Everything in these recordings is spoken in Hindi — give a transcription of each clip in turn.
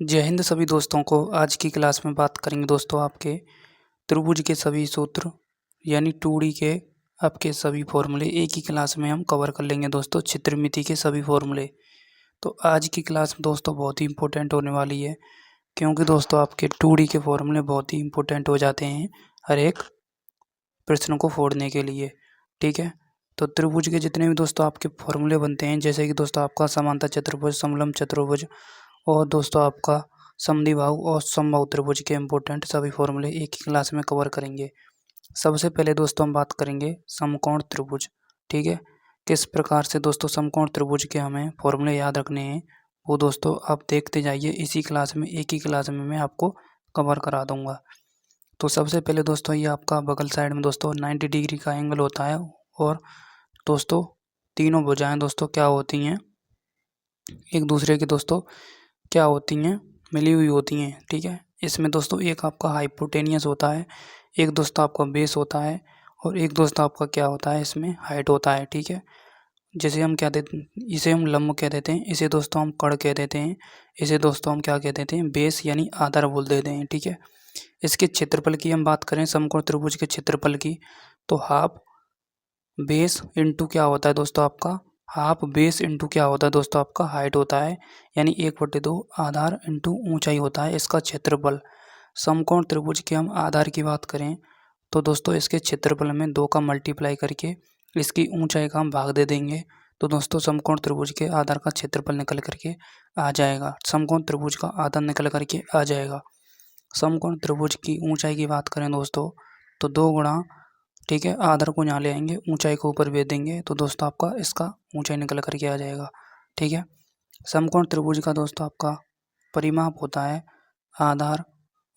जय हिंद सभी दोस्तों को। आज की क्लास में बात करेंगे दोस्तों आपके त्रिभुज के सभी सूत्र यानी 2D के आपके सभी फॉर्मूले एक ही क्लास में हम कवर कर लेंगे दोस्तों। चित्रमिति के सभी फॉर्मूले तो आज की क्लास में दोस्तों बहुत ही इंपॉर्टेंट होने वाली है, क्योंकि दोस्तों आपके 2D के फॉर्मूले बहुत ही इंपॉर्टेंट हो जाते हैं हर एक प्रश्न को फोड़ने के लिए। ठीक है, तो त्रिभुज के जितने भी दोस्तों आपके फॉर्मूले बनते हैं, जैसे कि दोस्तों आपका समांतर चतुर्भुज, समलंब चतुर्भुज और दोस्तों आपका समद्विबाहु और समबाहु त्रिभुज के इम्पोर्टेंट सभी फॉर्मूले एक ही क्लास में कवर करेंगे। सबसे पहले दोस्तों हम बात करेंगे समकोण त्रिभुज। ठीक है, किस प्रकार से दोस्तों समकोण त्रिभुज के हमें फॉर्मूले याद रखने हैं वो दोस्तों आप देखते जाइए। इसी क्लास में एक ही क्लास में मैं आपको कवर करा दूंगा। तो सबसे पहले दोस्तों ये आपका बगल साइड में दोस्तों 90 डिग्री का एंगल होता है और दोस्तों तीनों भुजाएं दोस्तों क्या होती हैं, एक दूसरे के दोस्तों क्या होती हैं, मिली हुई होती हैं। ठीक है, इसमें दोस्तों एक आपका हाइपोटेनियस होता है, एक दोस्तों आपका बेस होता है और एक दोस्तों आपका क्या होता है, इसमें हाइट होता है। ठीक है, जैसे हम क्या देते, इसे हम लंब कह देते हैं, इसे दोस्तों हम कड़ कह देते हैं, इसे दोस्तों हम क्या कह देते हैं, बेस यानी आधार बोल देते हैं। ठीक है, इसके क्षेत्रफल की हम बात करें समकोण त्रिभुज के क्षेत्रफल की, तो हाफ बेस इंटू क्या होता है दोस्तों आपका, हाफ बेस इंटू क्या होता है दोस्तों आपका हाइट होता है, यानी 1/2 आधार इंटू ऊंचाई होता है इसका क्षेत्रफल। समकोण त्रिभुज के हम आधार की बात करें तो दोस्तों इसके क्षेत्रफल में 2 का मल्टीप्लाई करके इसकी ऊंचाई का हम भाग दे देंगे, तो दोस्तों समकोण त्रिभुज के आधार का क्षेत्रफल निकल करके आ जाएगा, समकोण त्रिभुज का आधार निकल करके आ जाएगा। समकोण त्रिभुज की ऊंचाई की बात करें दोस्तों तो 2 गुणा, ठीक है, आधार को यहाँ ले आएंगे, ऊंचाई को ऊपर भेज देंगे, तो दोस्तों आपका इसका ऊंचाई निकल करके आ जाएगा। ठीक है, समकोण त्रिभुज का दोस्तों आपका परिमाप होता है आधार,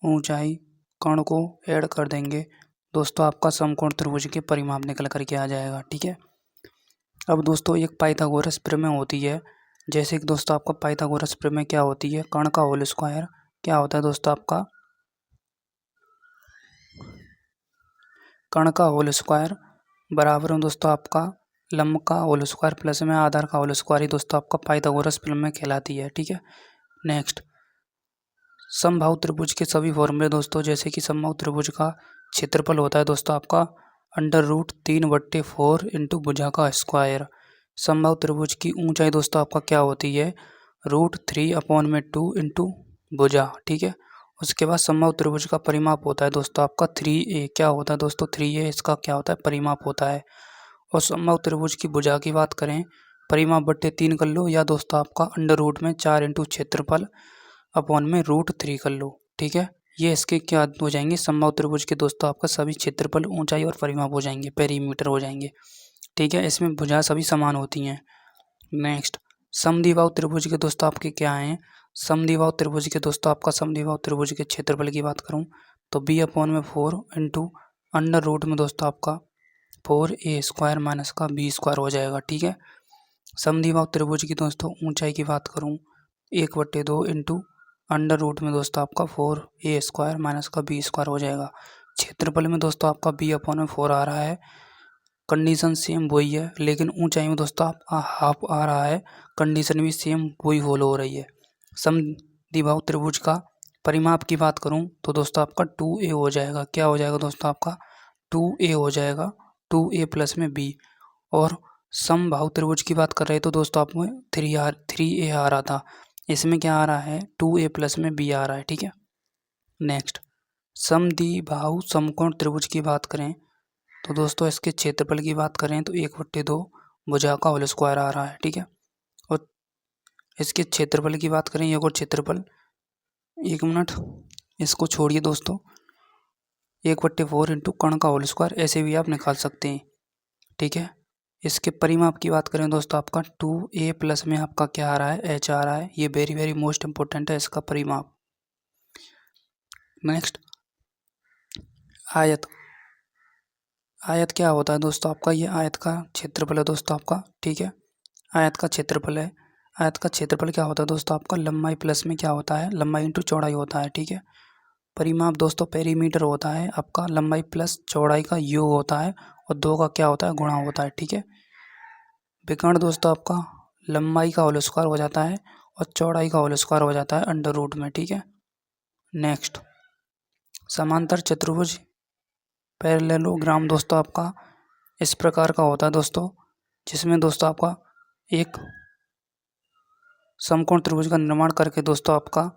ऊंचाई, कर्ण को ऐड कर देंगे, दोस्तों आपका समकोण त्रिभुज के परिमाप निकल करके आ जाएगा। ठीक है, अब दोस्तों एक पाइथागोरस प्रमेय होती है, जैसे कि दोस्तों आपका पाइथागोरस प्रमेय क्या होती है, कर्ण का होल स्क्वायर क्या होता है दोस्तों आपका, कर्ण का होल स्क्वायर बराबर में दोस्तों आपका लंब का होल स्क्वायर प्लस में आधार का होल स्क्वायर ही दोस्तों आपका पाइथागोरस प्रमेय कहलाती है। ठीक है, नेक्स्ट समबाहु त्रिभुज के सभी फॉर्मूले दोस्तों, जैसे कि समबाहु त्रिभुज का क्षेत्रफल होता है दोस्तों आपका √3/4 इंटू भुजा का स्क्वायर। समबाहु त्रिभुज की ऊंचाई दोस्तों आपका क्या होती है, √3/2 इंटू भुजा। ठीक है, उसके बाद समबाहु त्रिभुज का परिमाप होता है दोस्तों आपका 3a, क्या होता है दोस्तों 3a, इसका क्या होता है परिमाप होता है। और समबाहु त्रिभुज की भुजा की बात करें, परिमाप बट्टे 3 कर लो, या दोस्तों आपका अंडर रूट में 4 इंटू क्षेत्रफल अपॉन में √3 कर लो। ठीक है, ये इसके क्या हो जाएंगे, समबाहु त्रिभुज के दोस्तों आपका सभी क्षेत्रफल, ऊंचाई और परिमाप हो जाएंगे, पेरीमीटर हो जाएंगे। ठीक है, इसमें भुजा सभी समान होती हैं। नेक्स्ट समद्विबाहु त्रिभुज के दोस्तों आपके क्या हैं, समद्विबाहु त्रिभुज के दोस्तों आपका समद्विबाहु त्रिभुज के क्षेत्रफल की बात करूं तो b/4 इंटू अंडर रूट में दोस्तों आपका 4a² माइनस का b² हो जाएगा। ठीक है, समद्विबाहु त्रिभुज की दोस्तों ऊंचाई की बात करूं 1/2 इंटू अंडर रूट में दोस्तों आपका 4a² माइनस का b² हो जाएगा। क्षेत्रफल में दोस्तों आपका b/4 आ रहा है, कंडीशन सेम वही है, लेकिन ऊंचाई में दोस्तों आपका हाफ आ रहा है, कंडीशन भी सेम वही फॉलो हो रही है। समद्विबाहु त्रिभुज का परिमाप की बात करूं तो दोस्तों आपका 2a हो जाएगा, क्या हो जाएगा दोस्तों आपका 2a हो जाएगा, 2a प्लस में b। और समबाहु त्रिभुज की बात कर रहे तो दोस्तों आपको 3a आ रहा था, इसमें क्या आ रहा है 2a प्लस में b आ रहा है। ठीक है, नेक्स्ट समद्विबाहु समकोण त्रिभुज की बात करें तो दोस्तों इसके क्षेत्रफल की बात करें तो 1/2 भुजा का होल स्क्वायर आ रहा है। ठीक है, और इसके क्षेत्रफल की बात करें, एक और क्षेत्रफल, 1 मिनट इसको छोड़िए दोस्तों, 1/4 इंटू कर्ण का होल स्क्वायर ऐसे भी आप निकाल सकते हैं। ठीक है, इसके परिमाप की बात करें दोस्तों आपका 2a प्लस में आपका क्या आ रहा है, h आ रहा है, ये वेरी वेरी मोस्ट इंपॉर्टेंट है इसका परिमाप। नेक्स्ट आयत, आयत क्या होता है दोस्तों आपका, ये आयत का क्षेत्रफल है दोस्तों आपका। ठीक है, आयत का क्षेत्रफल है, आयत का क्षेत्रफल क्या होता है दोस्तों आपका लंबाई प्लस में क्या होता है, लंबाई इंटू चौड़ाई होता है। ठीक है, परिमाप दोस्तों पेरीमीटर होता है आपका, लंबाई प्लस चौड़ाई का योग होता है और 2 का क्या होता है गुणा होता है। ठीक है, विकर्ण दोस्तों आपका लंबाई का होल स्क्वायर हो जाता है और चौड़ाई का होल स्क्वायर हो जाता है अंडर रूट में, ठीक है। नेक्स्ट, समांतर चतुर्भुज पैरेललोग्राम दोस्तों आपका इस प्रकार का होता है दोस्तों, जिसमें दोस्तों आपका एक समकोण त्रिभुज का निर्माण करके दोस्तों आपका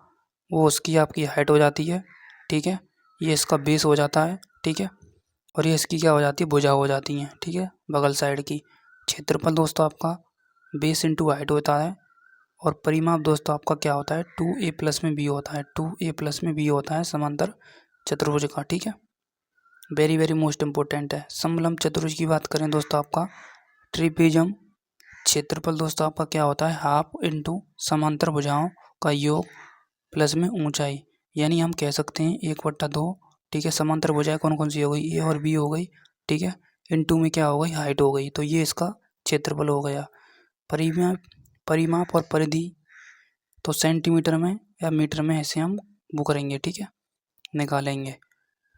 वो उसकी आपकी हाइट हो जाती है, ठीक है। ये इसका बेस हो जाता है, ठीक है। और ये इसकी क्या हो जाती है, भुजा हो जाती हैं, ठीक है, बगल साइड की। क्षेत्रफल दोस्तों आपका बेस इंटू हाइट होता है। और परिमाप दोस्तों आपका क्या होता है, 2a प्लस में b होता है, 2a प्लस में b होता है समांतर चतुर्भुज का, ठीक है। वेरी वेरी मोस्ट इंपॉर्टेंट है। समलंब चतुर्भुज की बात करें दोस्तों आपका ट्रिपेजम, क्षेत्रफल दोस्तों आपका क्या होता है, हाफ इंटू समांतर भुजाओं का योग प्लस में ऊंचाई, यानी हम कह सकते हैं 1/2, ठीक है। समांतर भुजाएं कौन कौन सी हो गई, ए और बी हो गई, ठीक है। इंटू में क्या हो गई, हाइट हो गई, तो ये इसका क्षेत्रफल हो गया। परिमाप और परिधि तो सेंटीमीटर में या मीटर में ऐसे हम वो करेंगे, ठीक है, निकालेंगे।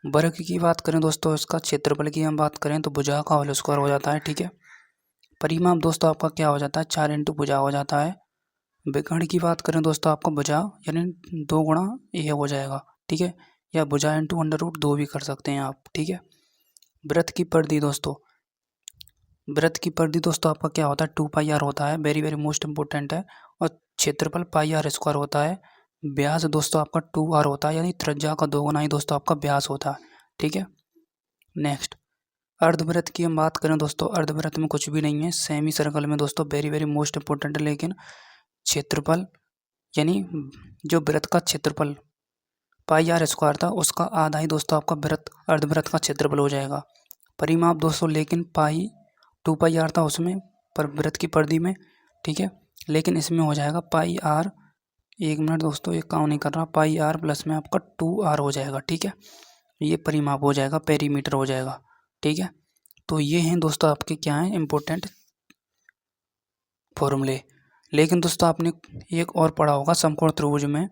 वर्ग की बात करें दोस्तों, इसका क्षेत्रफल की हम बात करें तो भुजा का होल स्क्वायर हो जाता है, ठीक है। परिमाप दोस्तों आपका क्या हो जाता है, 4 इंटू भुजा हो जाता है। विकर्ण की बात करें दोस्तों आपका भुजा यानी 2 गुणा ए हो जाएगा, ठीक है, या भुजा इंटू अंडर रूट 2 भी कर सकते हैं आप, ठीक है। वृत्त की परिधि दोस्तों, वृत्त की परिधि दोस्तों आपका क्या होता है, 2πr होता है, वेरी वेरी मोस्ट इंपॉर्टेंट है। और क्षेत्रफल πr² होता है। व्यास दोस्तों आपका 2r होता है, यानी त्रिज्या का 2 गुना ही दोस्तों आपका व्यास होता है, ठीक है। नेक्स्ट, अर्धवृत्त की हम बात करें दोस्तों, अर्धवृत्त में कुछ भी नहीं है, सेमी सर्कल में दोस्तों वेरी वेरी मोस्ट इंपॉर्टेंट है। लेकिन क्षेत्रफल यानी जो वृत्त का क्षेत्रफल πr² था उसका आधा ही दोस्तों आपका वृत्त अर्धवृत्त का क्षेत्रफल हो जाएगा। परिमाप दोस्तों लेकिन 2πr था उसमें, पर वृत्त की परिधि में, ठीक है, लेकिन इसमें हो जाएगा πr, 1 मिनट दोस्तों ये काम नहीं कर रहा, πr प्लस में आपका 2r हो जाएगा, ठीक है। ये परिमाप हो जाएगा, पेरीमीटर हो जाएगा, ठीक है। तो ये हैं दोस्तों आपके क्या हैं इम्पोर्टेंट फॉर्मूले। लेकिन दोस्तों आपने एक और पढ़ा होगा समकोण त्रिभुज में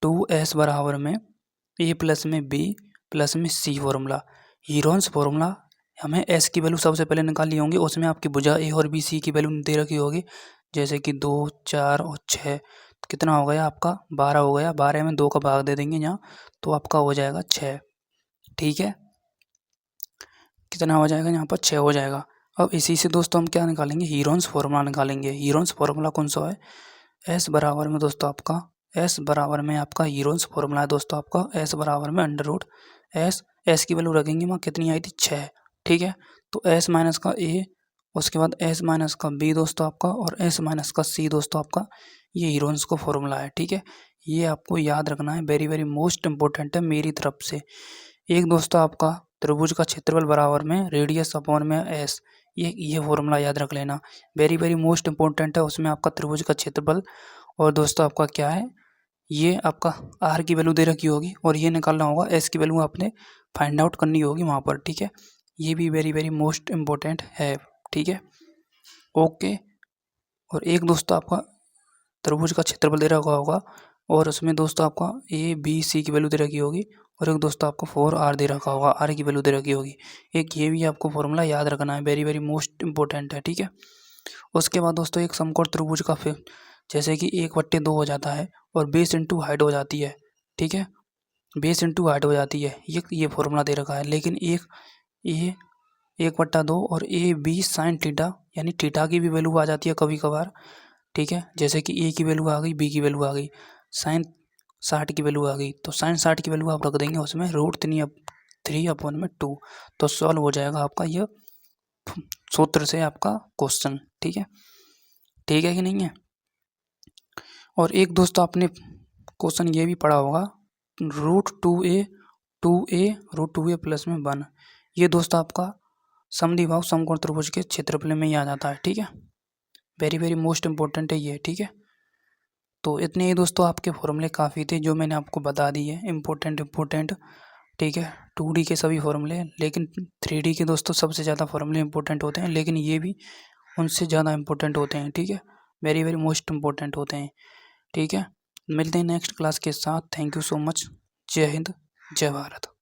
2s बराबर में a प्लस में b प्लस में c फॉर्मूला, हीरोन्स फॉर्मूला। हमें s की वैल्यू सबसे पहले निकालनी होंगी, उसमें आपकी भुजा a और b c की वैल्यू दे रखी होगी, जैसे कि 2, 4 और 6। तो कितना हो गया आपका, 12 हो गया। 12 में 2 का भाग दे देंगे यहाँ, तो आपका हो जाएगा 6, ठीक है। कितना हो जाएगा यहाँ पर, 6 हो जाएगा। अब इसी से दोस्तों हम क्या निकालेंगे, हीरोन्स फॉर्मूला निकालेंगे। हीरोन्स फॉर्मूला कौन सा है, s बराबर में दोस्तों आपका s बराबर में आपका हीरोन्स फॉर्मूला है दोस्तों आपका s बराबर में अंडर रूट s की वैल्यू रखेंगे वहाँ कितनी आई थी, 6, ठीक है। तो s माइनस का a, उसके बाद s माइनस का b दोस्तों आपका, और s माइनस का c दोस्तों आपका, ये हीरोन्स का फॉर्मूला है, ठीक है। ये आपको याद रखना है, वेरी वेरी मोस्ट इंपॉर्टेंट है मेरी तरफ से। एक दोस्तों आपका त्रिभुज का क्षेत्रफल बराबर में रेडियस अपॉन में s, ये फॉर्मूला याद रख लेना, वेरी वेरी मोस्ट इंपॉर्टेंट है। उसमें आपका त्रिभुज का क्षेत्रफल और दोस्तों आपका क्या है, ये आपका r की वैल्यू दे रखी होगी और ये निकालना होगा, s की वैल्यू आपने फाइंड आउट करनी होगी वहाँ पर, ठीक है। ये भी वेरी वेरी मोस्ट इंपॉर्टेंट है, ठीक है, ओके। और एक दोस्तों आपका त्रिभुज का क्षेत्रफल दे रखा होगा और उसमें दोस्तों आपका a b c की वैल्यू दे रखी होगी, और एक दोस्तों आपको 4r दे रखा होगा, r की वैल्यू दे रखी होगी। एक ये भी आपको फॉर्मूला याद रखना है, वेरी वेरी मोस्ट इंपॉर्टेंट है, ठीक है। उसके बाद दोस्तों एक समकोण त्रिभुज का फिर जैसे कि 1/2 हो जाता है और बेस इंटू हाइट हो जाती है, ठीक है, बेस इंटू हाइट हो जाती है, ये फॉर्मूला दे रखा है। लेकिन एक ये 1/2 और a b साइन थीटा, यानी थीटा की भी वैल्यू आ जाती है कभी कभार, ठीक है। जैसे कि a की वैल्यू आ गई, b की वैल्यू आ गई, साइन 60 की वैल्यू आ गई, तो साइन 60 की वैल्यू आप रख देंगे उसमें √3/2, तो सॉल्व हो जाएगा आपका यह सूत्र से आपका क्वेश्चन, ठीक है, ठीक है कि नहीं है। और एक दोस्तों आपने क्वेश्चन ये भी पढ़ा होगा √2a प्लस में 1, ये दोस्तों आपका समद्विबाहु समकोण त्रिभुज के क्षेत्रफल में ही आ जाता है, ठीक है, वेरी वेरी मोस्ट इंपॉर्टेंट है ये, ठीक है। तो इतने ही दोस्तों आपके फॉर्मूले काफ़ी थे जो मैंने आपको बता दिए, इम्पोर्टेंट, ठीक है। 2D के सभी फॉर्मूले, लेकिन 3D के दोस्तों सबसे ज़्यादा फॉर्मूले इंपॉर्टेंट होते हैं, लेकिन ये भी उनसे ज़्यादा इंपॉर्टेंट होते हैं, ठीक है, वेरी वेरी मोस्ट इंपॉर्टेंट होते हैं, ठीक है। मिलते हैं नेक्स्ट क्लास के साथ, थैंक यू सो मच, जय हिंद, जय भारत।